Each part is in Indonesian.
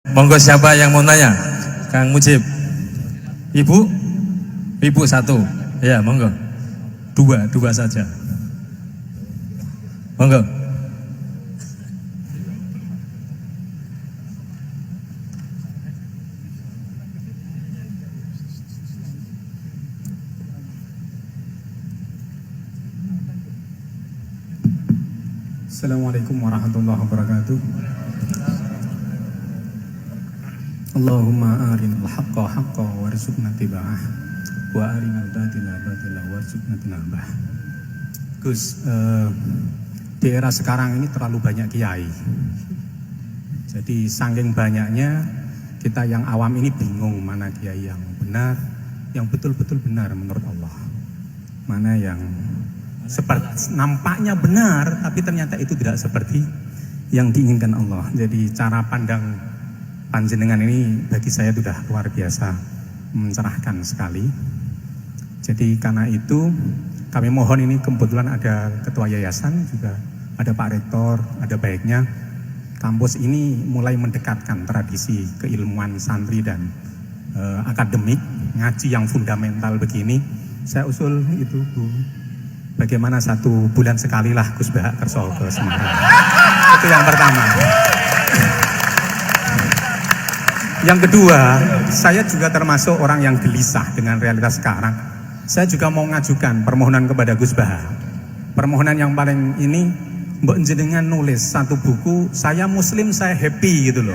Monggo siapa yang mau nanya? Kang Mujib. Ibu satu. Ya, monggo. Dua saja. Monggo. Assalamualaikum warahmatullahi wabarakatuh. Allahumma arinal haqqa haqqa warzuqna tiba'ah wa arinal batila batila warzuqna tinabah. Gus, di era sekarang ini terlalu banyak kiai. Jadi saking banyaknya kita yang awam ini bingung mana kiai yang benar, yang betul-betul benar menurut Allah. Mana yang seperti nampaknya benar tapi ternyata itu tidak seperti yang diinginkan Allah. Jadi cara pandang panjenengan ini bagi saya sudah luar biasa mencerahkan sekali. Jadi karena itu kami mohon, ini kebetulan ada ketua yayasan, juga ada Pak Rektor, ada baiknya kampus ini mulai mendekatkan tradisi keilmuan santri dan akademik, ngaji yang fundamental begini. Saya usul itu Bu, bagaimana 1 bulan sekali lah Gus Bahak kerso ke Semarang. Itu yang pertama. Yang kedua, saya juga termasuk orang yang gelisah dengan realitas sekarang. Saya juga mau ngajukan permohonan kepada Gus Bahak. Permohonan yang paling ini, mbok jenengan nulis 1 buku, saya Muslim, saya happy gitu loh.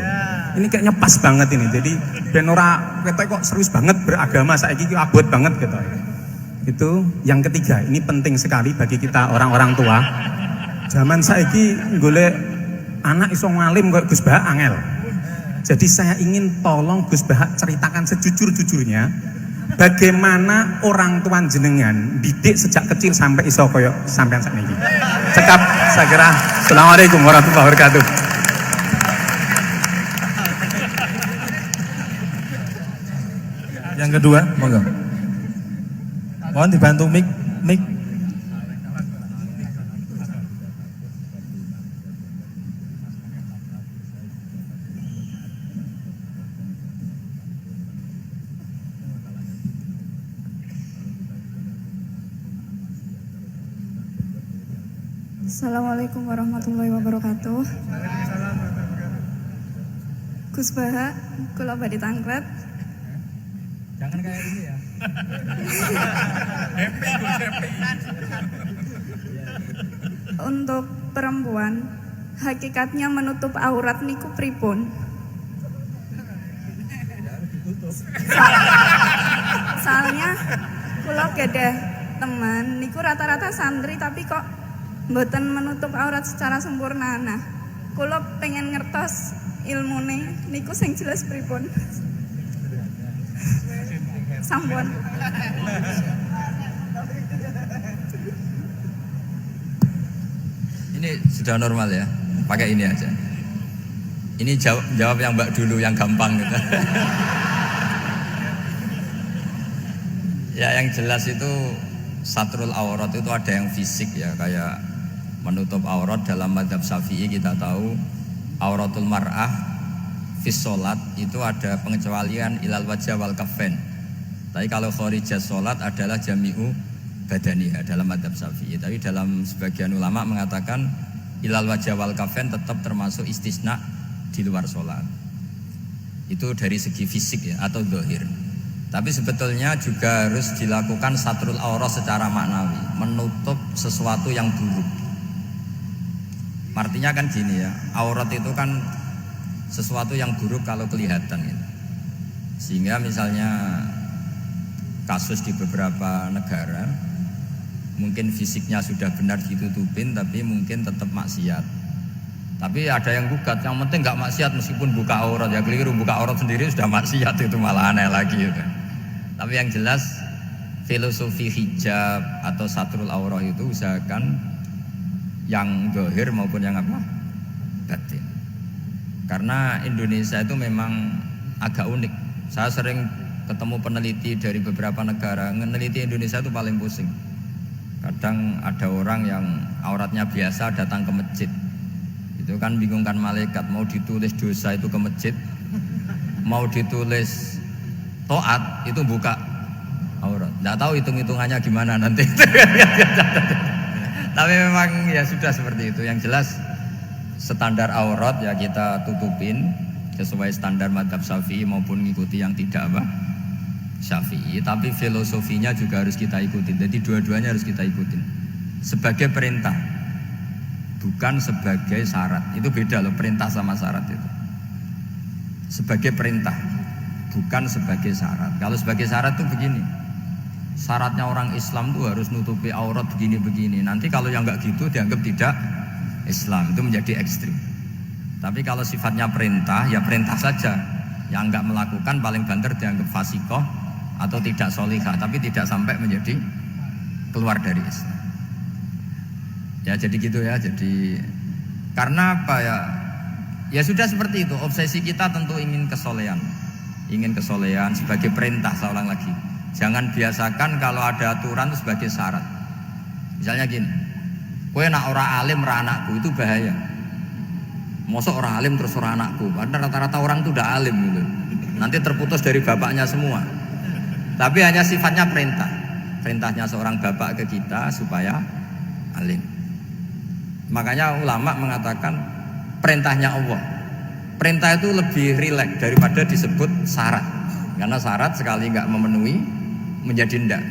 Ini kayaknya pas banget ini. Jadi ben ora ketok kok serius banget beragama, saiki ki abot banget gitu. Itu yang ketiga, ini penting sekali bagi kita orang-orang tua. Zaman saiki golek anak iso ngalim kok Gus Bahak angel. Jadi saya ingin tolong Gus Bahak ceritakan sejujur-jujurnya bagaimana orang tua jenengan didik sejak kecil sampai iso koyo sampean sakniki. Cekap saya kira. Assalamualaikum warahmatullahi wabarakatuh. Yang kedua, monggo. Mohon dibantu mic. Assalamualaikum warahmatullahi wabarakatuh. Gus Bahak, kula badhe tangkret. Jangan kayak ini ya. Untuk perempuan, hakikatnya menutup aurat niku pripun? Soalnya kula gadah teman niku rata-rata santri tapi kok mboten menutup aurat secara sempurna. Nah, kula pengen ngertos ilmune niku sing jelas pripun. Sampun. Ini sudah normal ya, pakai ini aja. Ini jawab yang Mbak dulu yang gampang gitu. Ya yang jelas itu satrul aurat itu ada yang fisik ya, kayak menutup aurat dalam mazhab Syafi'i kita tahu auratul mar'ah fis sholat itu ada pengecualian ilal wajah wal kaffain. Tapi kalau kharijah sholat adalah jami'u badaniha dalam mazhab Syafi'i. Tapi dalam sebagian ulama mengatakan ilal wajah wal kaffain tetap termasuk istisna di luar sholat. Itu dari segi fisik ya atau zahir. Tapi sebetulnya juga harus dilakukan satrul aurat secara maknawi, menutup sesuatu yang buruk. Artinya kan gini ya, aurat itu kan sesuatu yang buruk kalau kelihatan gitu. Sehingga misalnya kasus di beberapa negara mungkin fisiknya sudah benar ditutupin tapi mungkin tetap maksiat. Tapi ada yang gugat, yang penting nggak maksiat meskipun buka aurat, ya keliru, buka aurat sendiri sudah maksiat, itu malah aneh lagi gitu. Tapi yang jelas filosofi hijab atau satrul aurat itu usahakan yang zahir maupun yang apa? Batin. Karena Indonesia itu memang agak unik. Saya sering ketemu peneliti dari beberapa negara, meneliti Indonesia itu paling pusing. Kadang ada orang yang auratnya biasa datang ke masjid, itu kan bingungkan malaikat, mau ditulis dosa itu ke masjid Mau ditulis taat itu buka aurat. Nggak tahu hitung-hitungannya gimana nanti. Tapi memang ya sudah seperti itu. Yang jelas standar aurat ya kita tutupin sesuai standar mazhab Syafi'i maupun ngikuti yang tidak apa Syafi'i. Tapi filosofinya juga harus kita ikutin. Jadi dua-duanya harus kita ikutin. Sebagai perintah, bukan sebagai syarat. Itu beda loh, perintah sama syarat itu. Sebagai perintah, bukan sebagai syarat. Kalau sebagai syarat itu begini. Syaratnya orang Islam tuh harus nutupi aurat begini-begini. Nanti kalau yang nggak gitu dianggap tidak Islam, itu menjadi ekstrim. Tapi kalau sifatnya perintah, ya perintah saja. Yang nggak melakukan paling banter dianggap fasikoh atau tidak solihah, tapi tidak sampai menjadi keluar dari Islam. Ya jadi gitu ya. Jadi karena apa ya? Ya sudah seperti itu. Obsesi kita tentu ingin kesolehan, sebagai perintah. Saya ulang lagi. Jangan biasakan kalau ada aturan itu sebagai syarat. Misalnya gini, kowe nak ora alim ra anakku, itu bahaya. Mosok ora alim terus ora anakku. Padahal rata-rata orang itu udah alim gitu. Nanti terputus dari bapaknya semua. Tapi hanya sifatnya perintah. Perintahnya seorang bapak ke kita supaya alim. Makanya ulama mengatakan perintahnya Allah. Perintah itu lebih rileks daripada disebut syarat. Karena syarat sekali nggak memenuhi menjadi ndak.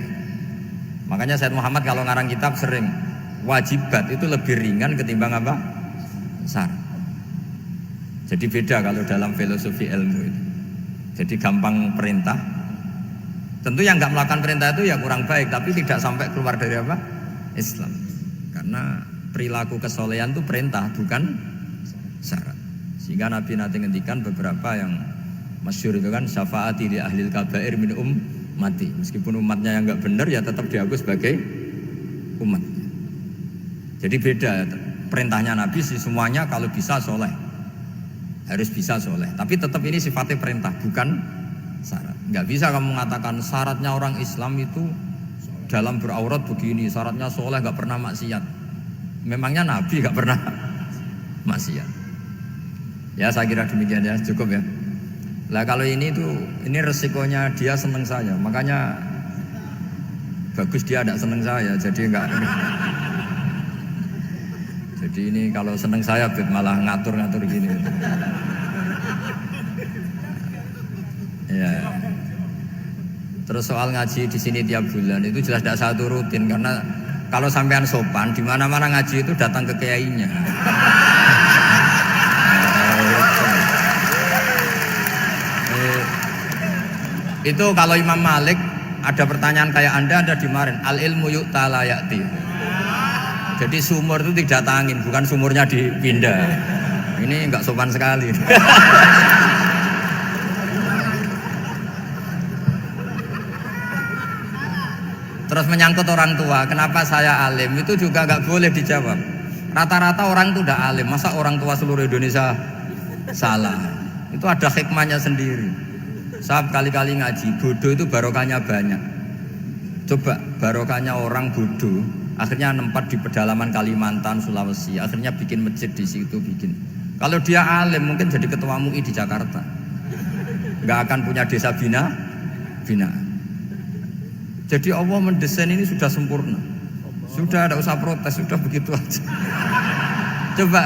Makanya Sayyid Muhammad kalau ngarang kitab sering wajibat itu lebih ringan ketimbang apa? Syarat. Jadi beda kalau dalam filosofi ilmu itu. Jadi gampang perintah. Tentu yang nggak melakukan perintah itu ya kurang baik, tapi tidak sampai keluar dari apa? Islam. Karena perilaku kesolehan itu perintah, bukan syarat. Sehingga Nabi nanti ngendikan beberapa yang masyhur itu kan, syafaati li ahlil kabair min ummati. Meskipun umatnya yang nggak benar ya tetap diaku sebagai umat. Jadi beda perintahnya Nabi sih, semuanya kalau bisa soleh, harus bisa soleh. Tapi tetap ini sifatnya perintah, bukan syarat. Nggak bisa kamu mengatakan syaratnya orang Islam itu dalam beraurat begini, syaratnya soleh nggak pernah maksiat. Memangnya Nabi nggak pernah maksiat. Ya saya kira demikian ya, cukup ya. Lah kalau ini resikonya dia seneng saya, makanya bagus dia tidak seneng saya, jadi enggak. Jadi ini kalau seneng saya malah ngatur-ngatur gini. Ya. Terus soal ngaji di sini tiap bulan itu jelas tidak satu rutin, karena kalau sampean sopan di mana-mana ngaji itu datang ke kiainya. Itu kalau Imam Malik ada pertanyaan kayak Anda dimarahin, al ilmu yu'ta la ya'ti. Jadi sumur itu didatangin, bukan sumurnya dipindah. Ini enggak sopan sekali. Terus menyangkut orang tua, kenapa saya alim, itu juga enggak boleh dijawab. Rata-rata orang itu udah alim, masa orang tua seluruh Indonesia salah? Itu ada hikmahnya sendiri. Saya kali-kali ngaji, bodoh itu barokahnya banyak. Coba barokahnya orang bodoh, akhirnya nempat di pedalaman Kalimantan, Sulawesi, akhirnya bikin masjid di situ bikin. Kalau dia alim mungkin jadi ketua MUI di Jakarta, nggak akan punya desa binaan. Jadi Allah mendesain ini sudah sempurna, sudah tidak usah protes, sudah begitu aja. Coba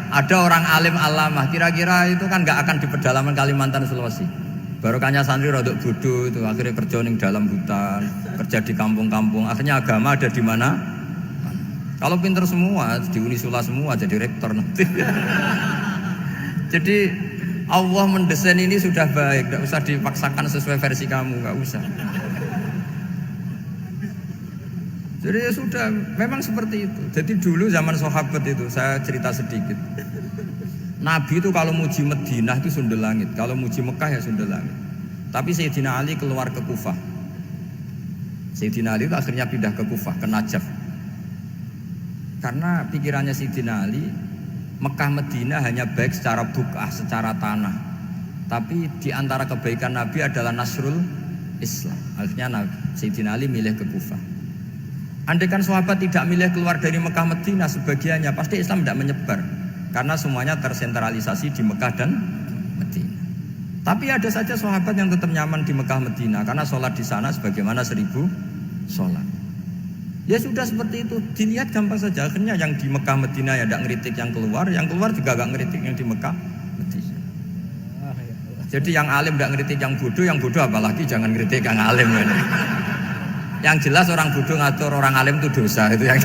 ada orang alim alamah, kira-kira itu kan nggak akan di pedalaman Kalimantan, Sulawesi. Barokahnya santri rodok bodoh itu akhirnya kerja di dalam hutan, kerja di kampung-kampung. Akhirnya agama ada di mana? Kalau pinter semua di Unisula semua jadi rektor nanti. Jadi Allah mendesain ini sudah baik, tidak usah dipaksakan sesuai versi kamu, nggak usah. Jadi ya sudah, memang seperti itu. Jadi dulu zaman sahabat itu saya cerita sedikit. Nabi itu kalau muji Madinah itu sundel langit, kalau muji Mekah ya sundel langit. Tapi Sayyidina Ali keluar ke Kufah. Sayyidina Ali itu akhirnya pindah ke Kufah, ke Najaf. Karena pikirannya Sayyidina Ali, Mekah Madinah hanya baik secara bukah, secara tanah. Tapi di antara kebaikan Nabi adalah nasrul Islam. Akhirnya Sayyidina Ali milih ke Kufah. Andaikan sahabat tidak milih keluar dari Mekah Madinah sebagiannya, pasti Islam tidak menyebar. Karena semuanya tersentralisasi di Mekah dan Madinah. Tapi ada saja sahabat yang tetap nyaman di Mekah Medina karena sholat di sana sebagaimana 1000 sholat. Ya sudah seperti itu, dilihat gampang saja. Akhirnya yang di Mekah Medina ya tidak ngeritik yang keluar juga gak ngeritik yang di Mekah Medina. Jadi yang alim tidak ngeritik yang bodoh apalagi jangan ngeritik yang alim. Yang jelas orang bodoh ngatur orang alim itu dosa itu yang.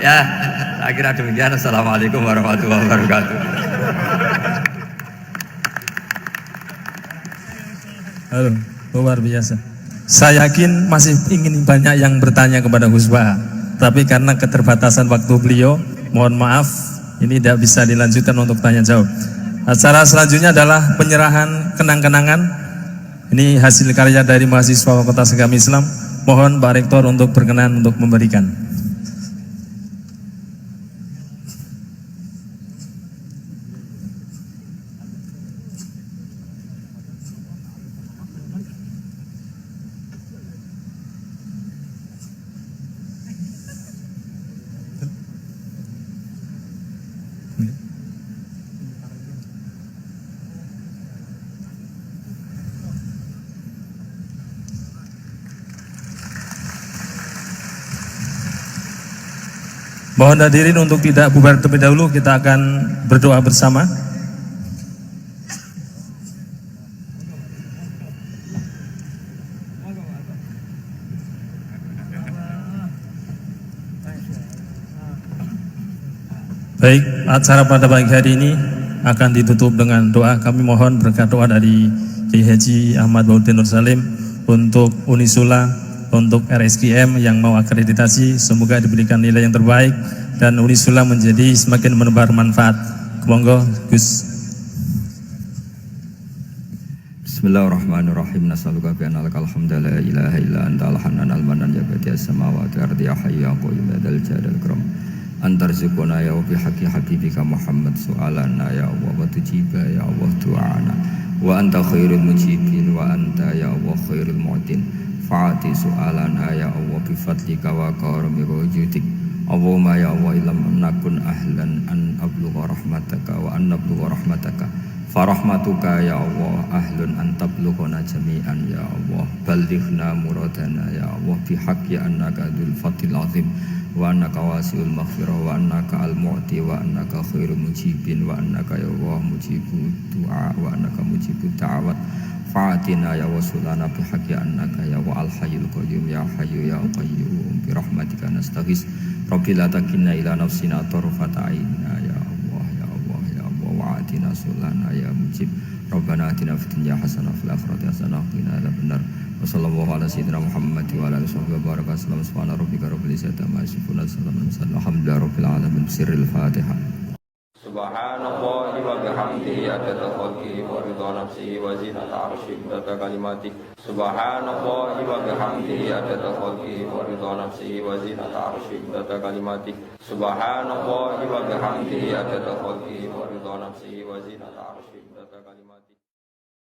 Ya, saya kira demikian. Assalamualaikum warahmatullahi wabarakatuh. Halo, luar biasa. Saya yakin masih ingin banyak yang bertanya kepada Gus Baha, tapi karena keterbatasan waktu beliau, mohon maaf, ini tidak bisa dilanjutkan untuk tanya jawab. Acara selanjutnya adalah penyerahan kenang-kenangan. Ini hasil karya dari mahasiswa Fakultas Agama Islam. Mohon Pak Rektor untuk berkenan untuk memberikan. Mohon hadirin untuk tidak bubar terlebih dahulu, kita akan berdoa bersama. Baik, acara pada pagi hari ini akan ditutup dengan doa. Kami mohon berkat doa dari Kiai Haji Ahmad Baudin Nur Salim untuk Unisula, untuk RSKM yang mau akreditasi, semoga diberikan nilai yang terbaik dan Unisula menjadi semakin menebar manfaat. Monggo Gus. Bismillahirrahmanirrahim. Nas'aluka bi anna lakal hamda la ilaha illa anta al-hanan al-manan ya badi'as samawati wal ardi ya hayyu ya qayyum ya dzal jalali wal ikram. Antarzuquna ya bi haqqi habibika Muhammad su'alana ya Allah wa tujiba ya Allah du'ana wa anta khairul mujibin wa anta ya Allah khairul mu'tin. Fa'ati su'alana ya Allah bifadlika wa karami wujudika. Allahumma ya Allah ilam nakun ahlan an ablugha rahmataka wa an nablugha rahmataka. Farahmatuka ya Allah ahlun an tablughana jami'an ya Allah. Ballighna muradana ya Allah bihaqqi annaka dzul fadlil azim wa annaka wasi'ul maghfirah wa annaka al-mu'ti wa annaka khairul mujibin wa annaka ya Allah mujibud du'a wa annaka mujibud da'awat. Fa'atina ya wasulana bihaqqi annaka ya wa al-hayyul qayyum ya hayyu ya qayyum bi rahmatika nastaghis. Rabbil la takilna ila nafsina tarfata aina ya Allah ya Allah ya Allah wa'atina sulana ya mujib. Rabbana atina fid dunya hasanah fil akhirati hasanah wa qina adzabannar. Wa sallallahu ala sayyidina Muhammad wa ala alihi wa baraka sallam. Subhana rabbika rabbil izzati amma yasifun wa salamun alhamdulillahi rabbil alamin. Sirril Fatihah. Subhanallahi wa bihamdihi adada khalqihi wa ridha nafsihi wa zinata arsyihi wa kalimati. Subhanallahi wa bihamdihi adada khalqihi wa ridha nafsihi wa zinata arsyihi wa kalimati. Subhanallahi wa bihamdihi adada khalqihi wa ridha nafsihi wa zinata arsyihi.